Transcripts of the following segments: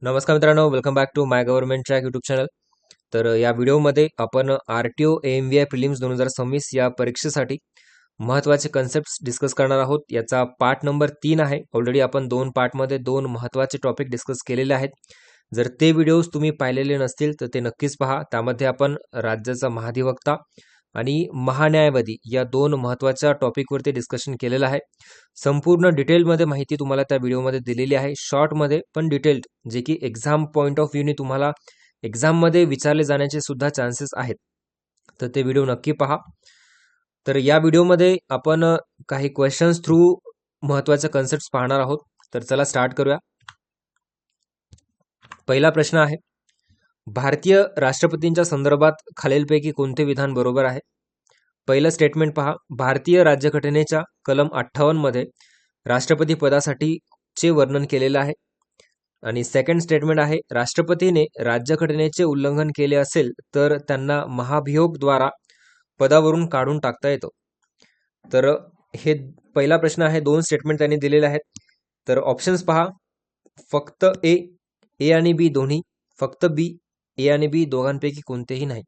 नमस्कार मित्रांनो, welcome back to my government track YouTube channel. तर या व्हिडिओमध्ये आपण आर-टी-ओ AMVI प्रिलिम्स 2026 या परीक्षेसाठी महत्त्वाचे कन्सेप्ट्स डिस्कस करणार आहोत. याचा पार्ट नंबर 3 आहे. ऑलरेडी आपण 2 पार्टमध्ये 2 महत्त्वाचे टॉपिक डिस्कस केलेले आहेत. जर ते व्हिडिओज तुम्ही पाहिलेले नसतील तर ते नक्कीच पहा. त्यामध्ये आपण राज्याचा महाधिवक्ता आणि महान्यायवादी या 2 महत्त्वाच्या टॉपिकवरती डिस्कशन केलेलं आहे. संपूर्ण डिटेलमध्ये माहिती तुम्हाला त्या व्हिडिओमध्ये दिलेली आहे. शॉर्टमध्ये पण डिटेल्ड, जे की एक्झाम पॉईंट ऑफ व्ह्यूने तुम्हाला एक्झाममध्ये विचारले जाण्याचे सुद्धा चान्सेस आहेत. तर ते व्हिडिओ नक्की पहा. तर या व्हिडिओमध्ये आपण काही क्वेश्चन्स थ्रू महत्त्वाचे कन्सेप्ट्स पाहणार आहोत. तर चला स्टार्ट करूया. पहिला प्रश्न आहे, भारतीय राष्ट्रपतींच्या संदर्भात खालीलपैकी कोणते विधान बरोबर आहे? पहिलं स्टेटमेंट पहा, भारतीय राज्यघटनेच्या कलम 58 मध्ये राष्ट्रपती पदासाठीचे वर्णन केलेलं आहे. आणि सेकंड स्टेटमेंट आहे, राष्ट्रपतीने राज्यघटनेचे उल्लंघन केले असेल तर त्यांना महाभियोगद्वारा पदावरून काढून टाकता येतं. तर हे पहिला प्रश्न आहे. 2 स्टेटमेंट त्यांनी दिलेले आहेत. तर ऑप्शन्स पहा, फक्त ए आणि बी दोन्ही, फक्त बी, ए आणि बी दोघांपैकी कोणतेही नाही.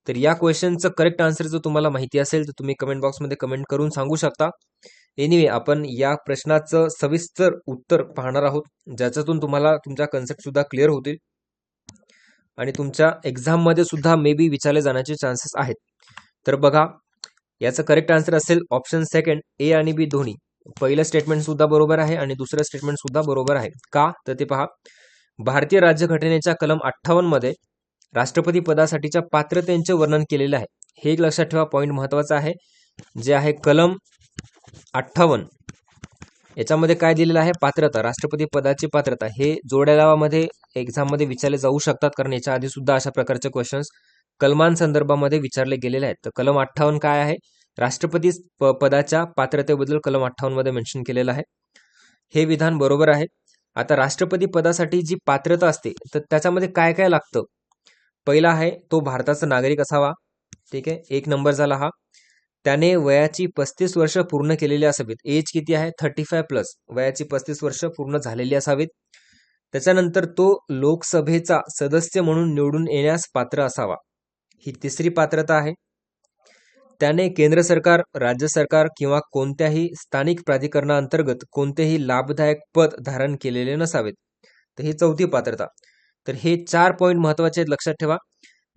तर या क्वेश्चनचं करेक्ट आन्सर जर तुम्हाला माहिती असेल तर तुम्ही कमेंट बॉक्समध्ये कमेंट करून सांगू शकता. एनिवे, आपण या प्रश्नाचं सविस्तर उत्तर पाहणार आहोत, ज्याच्यातून तुम्हाला तुमच्या कन्सेप्ट सुद्धा क्लिअर होतील आणि तुमच्या एक्झाममध्ये सुद्धा मे बी विचारले जाण्याचे चान्सेस आहेत. तर बघा, याचं करेक्ट आन्सर असेल ऑप्शन सेकंड, ए आणि बी दोन्ही. पहिलं स्टेटमेंट सुद्धा बरोबर आहे आणि दुसरं स्टेटमेंट सुद्धा बरोबर आहे. का तर ते पहा, भारतीय राज्यघटनेच्या कलम 58 मध्ये राष्ट्रपती पदासाठीच्या पात्रतेचे वर्णन केलेलं आहे. हे एक लक्षात ठेवा, पॉईंट महत्वाचा आहे. जे आहे कलम 58, याच्यामध्ये काय दिलेलं आहे? पात्रता, राष्ट्रपती पदाची पात्रता. हे जोड्या लावामध्ये एक्झाममध्ये विचारले जाऊ शकतात, कारण याच्या आधी सुद्धा अशा प्रकारचे क्वेश्चन्स कलमांसंदर्भामध्ये विचारले गेलेले आहेत. तर कलम 58 काय आहे? राष्ट्रपती पदाच्या पात्रतेबद्दल कलम 58 मध्ये मेन्शन केलेलं आहे. हे विधान बरोबर आहे. आता राष्ट्रपती पदासाठी जी पात्रता असते तर त्याच्यामध्ये काय काय लागतं? पहिला आहे, तो भारताचा नागरिक असावा. ठीक आहे, 1 नंबर झाला हा. त्याने वयाची 35 वर्ष पूर्ण केलेली असावीत. एज किती आहे? 35+. वयाची 35 वर्ष पूर्ण झालेली असावीत. त्याच्यानंतर तो लोकसभेचा सदस्य म्हणून निवडून येण्यास पात्र असावा. ही तिसरी पात्रता आहे. त्याने केंद्र सरकार, राज्य सरकार किंवा कोणत्याही स्थानिक प्राधिकरणाअंतर्गत कोणतेही लाभदायक पद धारण केलेले नसावेत. तर ही चौथी पात्रता. तर हे 4 पॉईंट महत्वाचे आहेत, लक्षात ठेवा.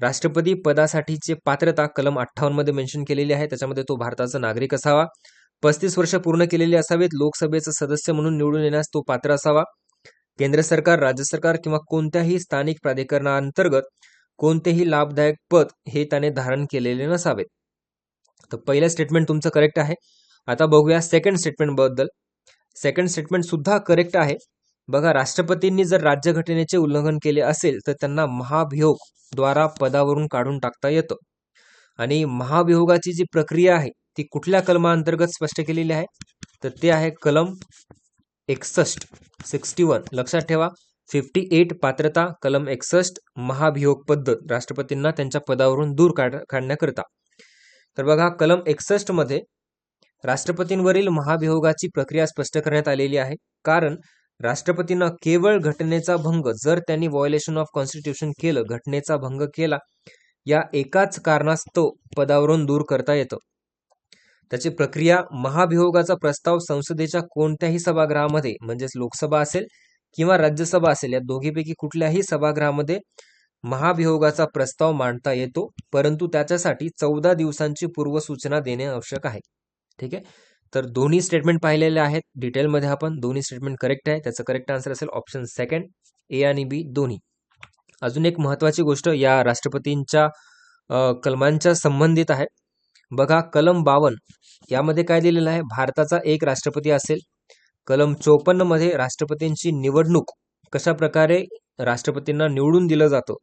राष्ट्रपती पदासाठीची पात्रता कलम 58 मध्ये मेन्शन केलेली आहे. त्याच्यामध्ये तो भारताचा नागरिक असावा, 35 वर्ष पूर्ण केलेली असावेत, लोकसभेचा सदस्य म्हणून निवडून येण्यास तो पात्र असावा, केंद्र सरकार, राज्य सरकार किंवा कोणत्याही स्थानिक प्राधिकरणाअंतर्गत कोणतेही लाभदायक पद हे त्याने धारण केलेले नसावेत. तर पहिलं स्टेटमेंट तुमचं करेक्ट आहे. आता बघूया सेकंड स्टेटमेंट बद्दल. सेकंड स्टेटमेंट सुद्धा करेक्ट आहे. बघा, राष्ट्रपतींनी जर राज्यघटनेचे उल्लंघन केले असेल तर त्यांना महाभियोग द्वारा पदावरून काढून टाकता येतं. आणि महाभियोगाची जी प्रक्रिया आहे ती कुठल्या कलमाअंतर्गत स्पष्ट केलेली आहे? तर ते आहे कलम 61. लक्षात ठेवा, 58 पात्रता, कलम 61 महाभियोग पद्धत, राष्ट्रपतींना त्यांच्या पदावरून दूर काढण्याकरिता. तर बघा, कलम 61 मध्ये राष्ट्रपतींवरील महाभियोगाची प्रक्रिया स्पष्ट करण्यात आलेली आहे. कारण राष्ट्रपतींना केवळ घटनेचा भंग, जर त्यांनी व्हायोलेशन ऑफ कॉन्स्टिट्यूशन केलं, घटनेचा भंग केला, या एकाच कारणास्तव पदावरून दूर करता येतं. त्याची प्रक्रिया, महाभियोगाचा प्रस्ताव संसदेच्या कोणत्याही सभागृहामध्ये, म्हणजेच लोकसभा असेल किंवा राज्यसभा असेल, या दोघीपैकी कुठल्याही सभागृहामध्ये महाभियोगाचा प्रस्ताव मांडता येतो, परंतु त्याच्यासाठी 14 दिवसांची पूर्वसूचना देणे आवश्यक आहे. ठीक आहे, तर दोन्ही स्टेटमेंट पाहिलेले आहेत डिटेलमध्ये आपण. दोन्ही स्टेटमेंट करेक्ट आहे. त्याचं करेक्ट आन्सर असेल ऑप्शन सेकंड, ए आणि बी दोन्ही. अजून एक महत्वाची गोष्ट या राष्ट्रपतींच्या कलमांच्या संबंधित आहे. बघा, कलम 52 यामध्ये काय दिलेलं आहे? भारताचा एक राष्ट्रपती असेल. कलम 54 मध्ये राष्ट्रपतींची निवडणूक, कशा प्रकारे राष्ट्रपतींना निवडून दिलं जातं.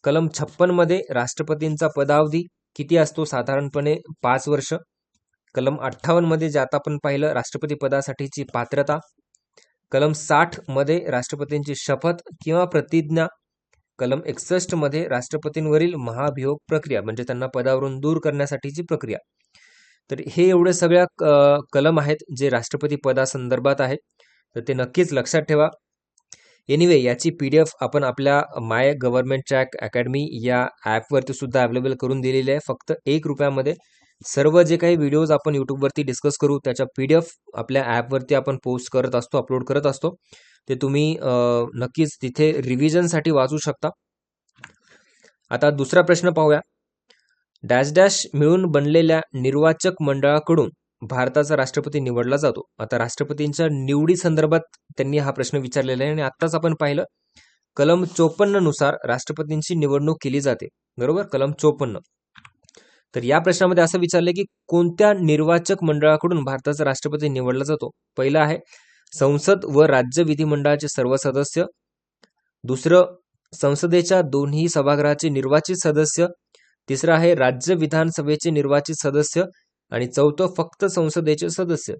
कलम 56 मध्ये राष्ट्रपतींचा पदावधी किती असतो? साधारणपणे 5 वर्ष. कलम 58 मध्ये जे आता आपण पाहिलं, राष्ट्रपती पदासाठीची पात्रता. कलम 60 मध्ये राष्ट्रपतींची शपथ किंवा प्रतिज्ञा. कलम 61 मध्ये राष्ट्रपतींवरील महाभियोग प्रक्रिया, म्हणजे त्यांना पदावरून दूर करण्यासाठीची प्रक्रिया. तर हे एवढे सगळ्या कलम आहेत जे राष्ट्रपती पदासंदर्भात आहेत. तर ते नक्कीच लक्षात ठेवा. एनिवे याची PDF आपण आपल्या माय गव्हर्नमेंट चॅक अकॅडमी या ॲपवरती सुद्धा अवेलेबल करून दिलेली आहे. फक्त 1 रुपयामध्ये सर्व जे काही व्हिडिओज आपण यूट्यूबवरती डिस्कस करू त्याच्या PDF आपल्या ॲपवरती आपण पोस्ट करत असतो, अपलोड करत असतो. ते तुम्ही नक्कीच तिथे रिव्हिजनसाठी वाचू शकता. आता दुसरा प्रश्न पाहूया. डॅश डॅश मिळून बनलेल्या निर्वाचक मंडळाकडून भारताचा राष्ट्रपती निवडला जातो. आता राष्ट्रपतींच्या निवडी संदर्भात त्यांनी हा प्रश्न विचारलेला आहे आणि आत्ताच आपण पाहिलं कलम 54 नुसार राष्ट्रपतींची निवडणूक केली जाते. बरोबर, कलम 54. तर या प्रश्नामध्ये असं विचारलंय की कोणत्या निर्वाचक मंडळाकडून भारताचा राष्ट्रपती निवडला जातो. पहिलं आहे संसद व राज्य विधिमंडळाचे सर्व सदस्य. दुसरं संसदेच्या दोन्ही सभागृहाचे निर्वाचित सदस्य. तिसरं आहे राज्य विधानसभेचे निर्वाचित सदस्य. आणि चौथं फक्त संसदेचे सदस्य.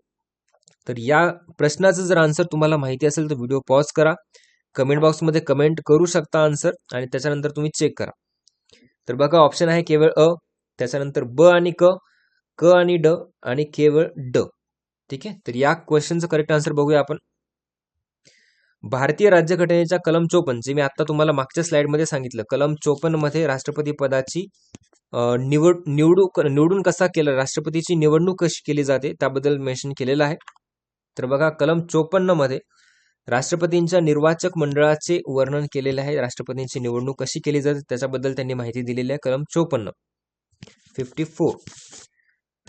तर या प्रश्नाचं जर आन्सर तुम्हाला माहिती असेल तर व्हिडिओ पॉज करा, कमेंट बॉक्समध्ये कमेंट करू शकता आन्सर आणि त्याच्यानंतर तुम्ही चेक करा. तर बघा ऑप्शन आहे केवळ अ, त्याच्यानंतर ब आणि क, क आणि ड आणि केवळ ड. ठीक आहे, तर या क्वेश्चनचं करेक्ट आन्सर बघूया आपण. भारतीय राज्यघटनेच्या कलम 54 जे मी आता तुम्हाला मागच्या स्लाइडमध्ये सांगितलं, कलम 54 मध्ये राष्ट्रपती पदाची निवडून कसा केलं, राष्ट्रपतीची निवडणूक कशी केली जाते त्याबद्दल मेन्शन केलेलं आहे. तर बघा कलम 54 मध्ये राष्ट्रपतींच्या निर्वाचक मंडळाचे वर्णन केलेले आहे. राष्ट्रपतींची निवडणूक कशी केली जाते त्याच्याबद्दल त्यांनी माहिती दिलेली आहे. कलम 54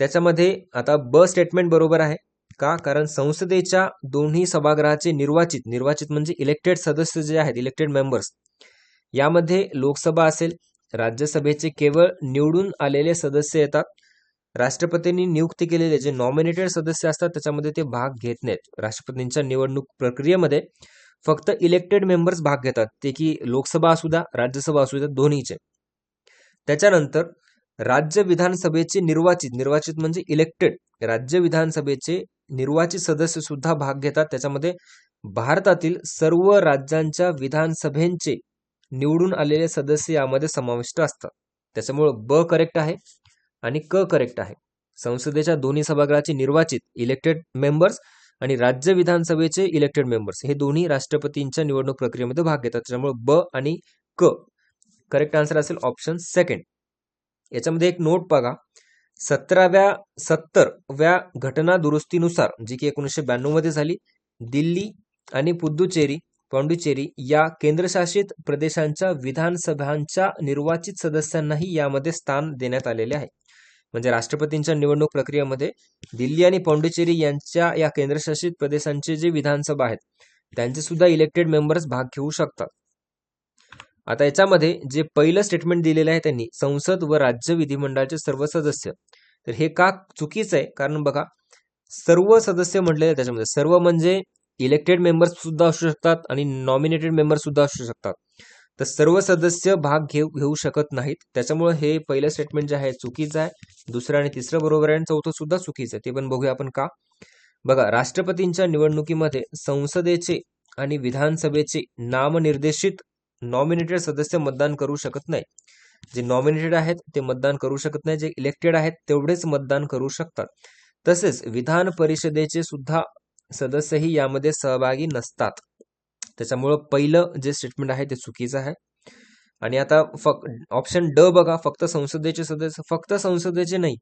त्याच्यामध्ये आता ब स्टेटमेंट बरोबर आहे का, कारण संसदेच्या दोन्ही सभागृहाचे निर्वाचित म्हणजे इलेक्टेड सदस्य जे आहेत, इलेक्टेड मेंबर्स, यामध्ये लोकसभा असेल, राज्यसभेचे केवळ निवडून आलेले सदस्य येतात. राष्ट्रपतींनी नियुक्ती केलेले जे नॉमिनेटेड सदस्य असतात त्याच्यामध्ये ते भाग घेत नाहीत. राष्ट्रपतींच्या निवडणूक प्रक्रियेमध्ये फक्त इलेक्टेड मेंबर्स भाग घेतात, ते की लोकसभा असू द्या, राज्यसभा असू द्या, दोन्हीचे. त्याच्यानंतर राज्य विधानसभेचे निर्वाचित म्हणजे इलेक्टेड राज्य विधानसभेचे निर्वाचित सदस्य सुद्धा भाग घेतात. त्याच्यामध्ये भारतातील सर्व राज्यांच्या विधानसभेचे निवडून आलेले सदस्य यामध्ये समाविष्ट असतात. त्याच्यामुळे ब करेक्ट आहे आणि क करेक्ट आहे. संसदेच्या दोन्ही सभागृहाचे निर्वाचित इलेक्टेड मेंबर्स आणि राज्य विधानसभेचे इलेक्टेड मेंबर्स हे दोन्ही राष्ट्रपतींच्या निवडणूक प्रक्रियेमध्ये भाग घेतात. त्याच्यामुळे ब आणि क करेक्ट आन्सर असेल ऑप्शन सेकंड. याच्यामध्ये एक नोट बघा, 70व्या घटना दुरुस्तीनुसार जी की 1992 मध्ये झाली, दिल्ली आणि पाँडिचेरी या केंद्रशासित प्रदेशांच्या विधानसभांच्या निर्वाचित सदस्यांनाही यामध्ये स्थान देण्यात आलेले आहे. म्हणजे राष्ट्रपतींच्या निवडणूक प्रक्रियेमध्ये दिल्ली आणि पाँडिचेरी यांच्या या केंद्रशासित प्रदेशांचे जे विधानसभा आहेत त्यांचे सुद्धा इलेक्टेड मेंबर्स भाग घेऊ शकतात. आता याच्यामध्ये जे पहिलं स्टेटमेंट दिलेलं आहे त्यांनी संसद व राज्य विधिमंडळाचे सर्व सदस्य, तर हे का चुकीचं आहे, कारण बघा सर्व सदस्य म्हटलेले त्याच्यामध्ये सर्व म्हणजे इलेक्टेड मेंबर्स सुद्धा असू शकतात आणि नॉमिनेटेड मेंबर्स सुद्धा असू शकतात. तर सर्व सदस्य भाग घेऊ शकत नाहीत. त्याच्यामुळे हे पहिलं स्टेटमेंट जे आहे चुकीचं आहे. दुसरं आणि तिसरं बरोबर आहे आणि चौथं सुद्धा चुकीचं आहे. ते पण बघूया आपण का. बघा राष्ट्रपतींच्या निवडणुकीमध्ये संसदेचे आणि विधानसभेचे नामनिर्देशित नॉमिनेटेड सदस्य मतदान करू शकत नाही. जे नॉमिनेटेड आहेत ते मतदान करू शकत नाही, जे इलेक्टेड आहेत तेवढेच मतदान करू शकतात. तसेच विधान परिषदेचे सुद्धा सदस्यही यामध्ये सहभागी नसतात. त्याच्यामुळं पहिलं जे स्टेटमेंट आहे ते चुकीचं आहे. आणि आता ऑप्शन ड बघा, फक्त संसदेचे सदस्य, फक्त संसदेचे नाही.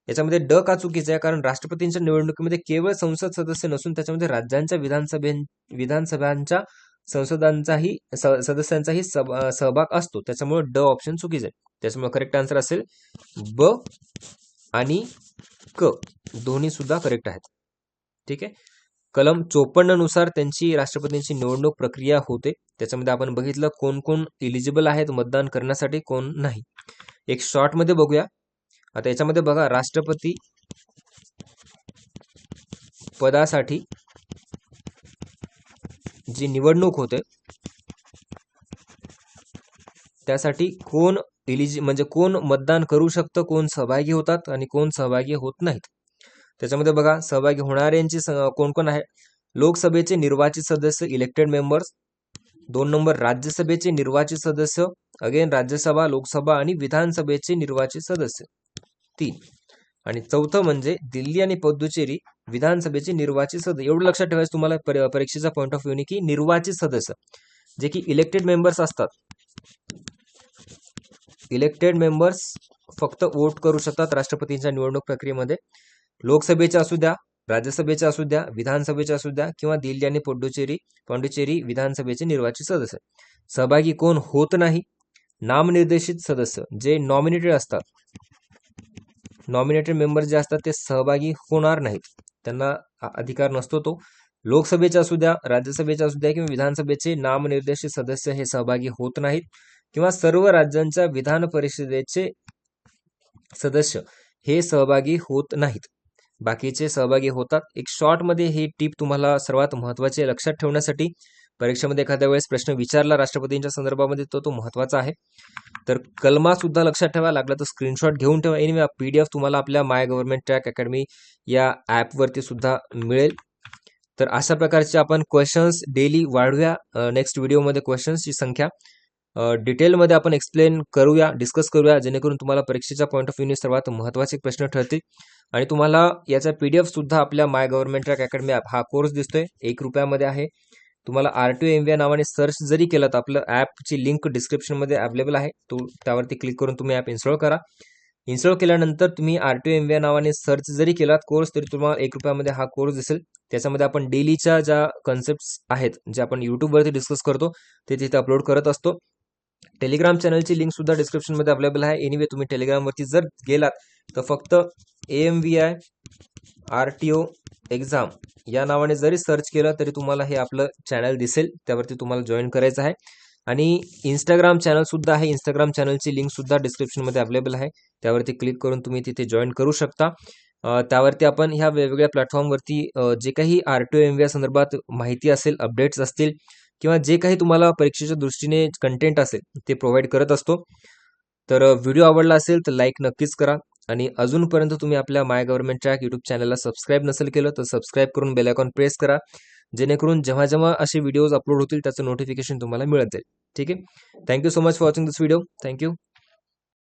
याच्यामध्ये ड का चुकीचं आहे, कारण राष्ट्रपतींच्या निवडणुकीमध्ये केवळ संसद सदस्य नसून त्याच्यामध्ये राज्यांच्या विधानसभांच्या संसदांचाही सदस्यांचाही सहभाग असतो. त्याच्यामुळे ड ऑप्शन चुकीचं आहे. त्याच्यामुळे करेक्ट आन्सर असेल ब आणि क, दोन्ही सुद्धा करेक्ट आहेत. ठीक आहे, कलम 54 नुसार त्यांची राष्ट्रपतींची निवडणूक प्रक्रिया होते. त्याच्यामध्ये आपण बघितलं कोण कोण इलिजिबल आहेत मतदान करण्यासाठी, कोण नाही. एक शॉर्ट मध्ये बघूया. आता याच्यामध्ये बघा राष्ट्रपती पदासाठी जी निवडणूक होते त्यासाठी कोण म्हणजे कोण मतदान करू शकतं, कोण सहभागी होतात आणि कोण सहभागी होत नाहीत. त्याच्यामध्ये बघा सहभागी होणाऱ्यांची कोण कोण आहे. लोकसभेचे निर्वाचित सदस्य इलेक्टेड मेंबर्स. 2 नंबर राज्यसभेचे निर्वाचित सदस्य, अगेन राज्यसभा, लोकसभा आणि विधानसभेचे निर्वाचित सदस्य 3. आणि चौथं म्हणजे दिल्ली आणि पुदुचेरी विधानसभेचे निर्वाचित सदस्य. एवढं लक्षात ठेवायचं तुम्हाला परीक्षेचा पॉईंट ऑफ व्ह्यू की निर्वाचित सदस्य जे की इलेक्टेड मेंबर्स असतात. इलेक्टेड मेंबर्स फक्त वोट करू शकतात राष्ट्रपतींच्या निवडणूक प्रक्रियेमध्ये. लोकसभेच्या असू द्या, राज्यसभेच्या असू द्या, विधानसभेच्या असू द्या किंवा दिल्ली आणि पुदुचेरी विधानसभेचे निर्वाचित सदस्य सहभागी कोण होत नाही. नामनिर्देशित सदस्य जे नॉमिनेटेड असतात, नॉमिनेटेड मेंबर जे असतात ते सहभागी होणार नाहीत, त्यांना अधिकार नसतो तो. लोकसभेचे असू द्या, राज्यसभेचे असू द्या किंवा विधानसभेचे नामनिर्देशित सदस्य हे सहभागी होत नाहीत किंवा सर्व राज्यांच्या विधान परिषदेचे सदस्य हे सहभागी होत नाहीत. बाकीचे सहभागी होतात. एक शॉर्टमध्ये ही टीप तुम्हाला सर्वात महत्त्वाची लक्षात ठेवण्यासाठी. परीक्षेमध्ये एखाद्या वेळेस प्रश्न विचारला राष्ट्रपतींच्या संदर्भामध्ये तो महत्त्वाचा आहे. तर कलमा सुद्धा लक्षात ठेवा, लागला तर स्क्रीनशॉट घेऊन ठेवा. एनिवे PDF तुम्हाला आपल्या माय गव्हर्नमेंट ट्रॅक अकॅडमी या ॲपवरती सुद्धा मिळेल. तर अशा प्रकारचे आपण क्वेश्चन्स डेली वाढवूया. नेक्स्ट व्हिडिओमध्ये क्वेश्चन्सची संख्या डिटेलमध्ये आपण एक्सप्लेन करूया, डिस्कस करूया, जेणेकरून तुम्हाला परीक्षेच्या पॉईंट ऑफ व्ह्यूने सर्वात महत्त्वाचे प्रश्न ठरतील. आणि तुम्हाला याचा PDF सुद्धा आपल्या माय गव्हर्नमेंट ट्रॅक अकॅडमी ॲप हा कोर्स दिसतोय ₹1 आहे. तुम्हाला RTO MVA नावाने सर्च जरी केलं तर आपलं ॲपची लिंक डिस्क्रिप्शनमध्ये अवेलेबल आहे. त्यावरती क्लिक करून तुम्ही ॲप इन्स्टॉल करा. इन्स्टॉल केल्यानंतर तुम्ही RTO MVA नावाने सर्च जरी केलात कोर्स तरी तुम्हाला ₹1 हा कोर्स दिसेल. त्याच्यामध्ये आपण डेलीच्या ज्या कन्सेप्ट्स आहेत जे आपण यूट्यूबवरती डिस्कस करतो ते तिथे अपलोड करत असतो. टेलिग्राम चॅनलची लिंक सुद्धा डिस्क्रिप्शनमध्ये अवेलेबल आहे. एनिवे तुम्ही टेलिग्रामवरती जर गेलात तर फक्त AMVI RTO एक्झाम या नावाने जरी सर्च केलं तरी तुम्हाला हे आपलं चॅनल दिसेल. त्यावरती तुम्हाला जॉईन करायचं आहे. आणि इंस्टाग्राम चॅनल सुद्धा आहे. इंस्टाग्राम चॅनलची लिंक सुद्धा डिस्क्रिप्शनमध्ये अवेलेबल आहे. त्यावरती क्लिक करून तुम्ही तिथे जॉईन करू शकता. त्यावरती आपण ह्या वेगवेगळ्या प्लॅटफॉर्मवरती जे काही RTO MVA संदर्भात माहिती असेल, अपडेट्स असतील किंवा जे काही तुम्हाला परीक्षेच्या दृष्टीने कंटेंट असेल ते प्रोव्हाइड करत असतो. तर व्हिडिओ आवडला असेल तर लाईक नक्कीच करा. आणि अजूनपर्यंत तुम्ही आपल्या माय गव्हर्नमेंट ट्रॅक यूट्यूब चॅनलला सबस्क्राईब नसेल केलं तर सबस्क्राईब करून बेल आयकॉन प्रेस करा, जेणेकरून जेव्हा जेव्हा असे व्हिडिओज अपलोड होतील त्याचं नोटिफिकेशन तुम्हाला मिळत जाईल. ठीक आहे. Thank you so much for watching this video. Thank you.